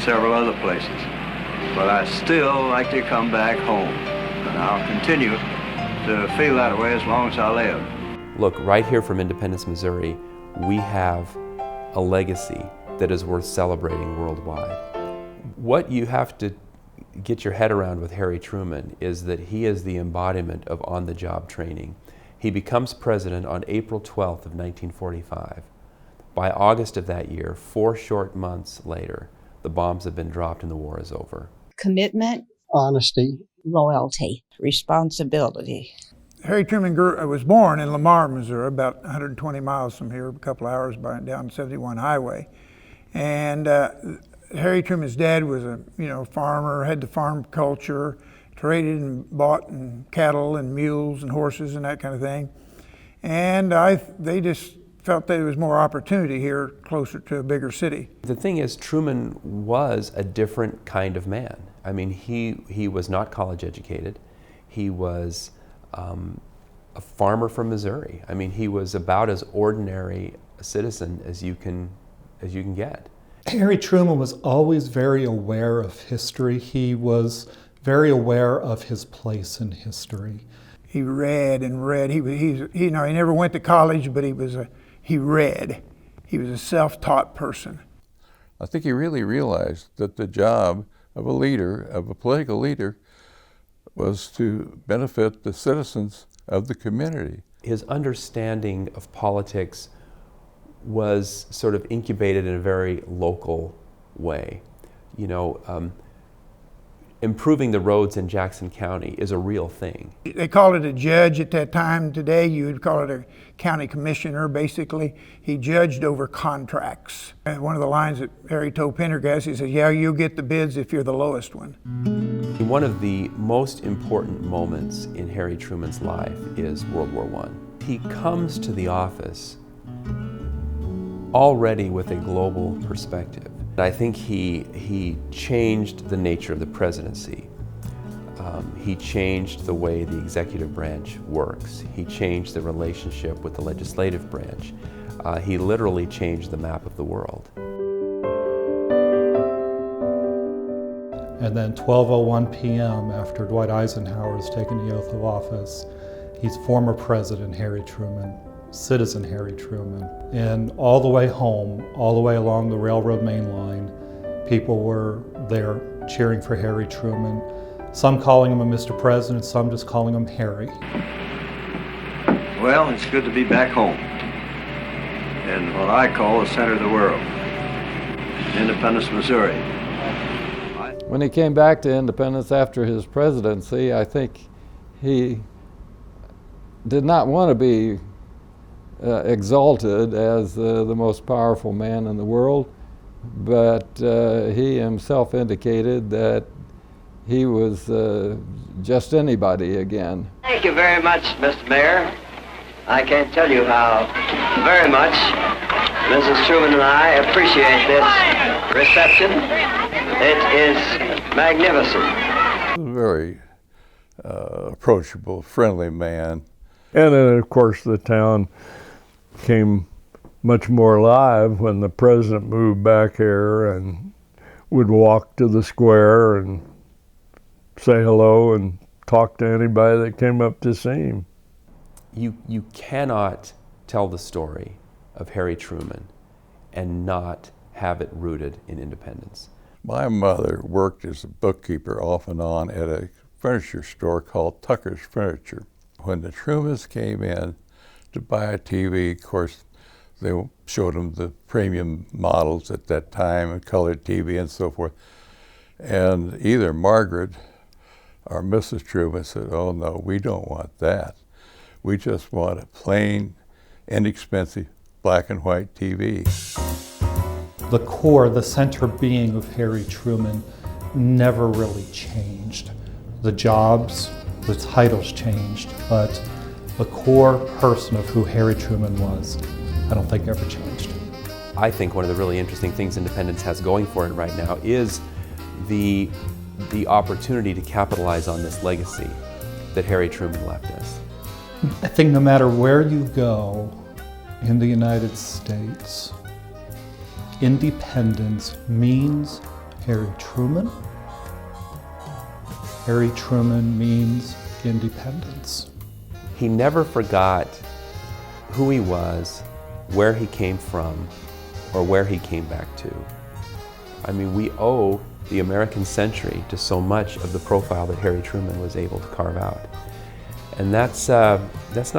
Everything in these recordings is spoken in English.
several other places. But I still like to come back home, and I'll continue to feel that way as long as I live. Look, right here from Independence, Missouri, we have a legacy that is worth celebrating worldwide. What you have to get your head around with Harry Truman is that he is the embodiment of on-the-job training. He becomes president on April 12th of 1945. By August of that year, 4 short months later, the bombs have been dropped and the war is over. Commitment, honesty, loyalty, responsibility. Harry Truman was born in Lamar, Missouri, about 120 miles from here, a couple hours down 71 highway. And Harry Truman's dad was a farmer, had the farm culture, traded and bought cattle and mules and horses and that kind of thing. And they just felt that there was more opportunity here closer to a bigger city. The thing is, Truman was a different kind of man. I mean, he was not college educated. He was a farmer from Missouri. I mean, he was about as ordinary a citizen as you can get. Harry Truman was always very aware of history. He was very aware of his place in history. He read and read. He never went to college, but he read. He was a self-taught person. I think he really realized that the job of a leader, of a political leader, was to benefit the citizens of the community. His understanding of politics was sort of incubated in a very local way. Improving the roads in Jackson County is a real thing. They called it a judge at that time. Today you would call it a county commissioner, basically. He judged over contracts. And one of the lines that Harry told Pendergast, he said, "Yeah, you'll get the bids if you're the lowest one." One of the most important moments in Harry Truman's life is World War I. He comes to the office already with a global perspective. I think he changed the nature of the presidency. He changed the way the executive branch works. He changed the relationship with the legislative branch. He literally changed the map of the world. And then 12:01 p.m., after Dwight Eisenhower has taken the oath of office, he's former President Harry Truman, citizen Harry Truman. And all the way home, all the way along the railroad main line, people were there cheering for Harry Truman. Some calling him a Mr. President, some just calling him Harry. Well, it's good to be back home in what I call the center of the world, Independence, Missouri. When he came back to Independence after his presidency, I think he did not want to be exalted as the most powerful man in the world, but he himself indicated that he was just anybody again. Thank you very much, Mr. Mayor. I can't tell you how very much Mrs. Truman and I appreciate this reception. It is magnificent. He was a very approachable, friendly man. And then, of course, the town became much more alive when the president moved back here and would walk to the square and say hello and talk to anybody that came up to see him. You cannot tell the story of Harry Truman and not have it rooted in independence. My mother worked as a bookkeeper off and on at a furniture store called Tucker's Furniture. When the Trumans came in to buy a TV, of course, they showed them the premium models at that time, and colored TV and so forth. And either Margaret or Mrs. Truman said, "Oh no, we don't want that. We just want a plain, inexpensive black and white TV." The core, the center being of Harry Truman never really changed. The jobs, the titles changed, but the core person of who Harry Truman was, I don't think ever changed. I think one of the really interesting things Independence has going for it right now is the opportunity to capitalize on this legacy that Harry Truman left us. I think no matter where you go in the United States, independence means Harry Truman? Harry Truman means independence. He never forgot who he was, where he came from, or where he came back to. I mean, we owe the American century to so much of the profile that Harry Truman was able to carve out. And that's not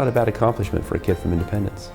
a bad accomplishment for a kid from Independence.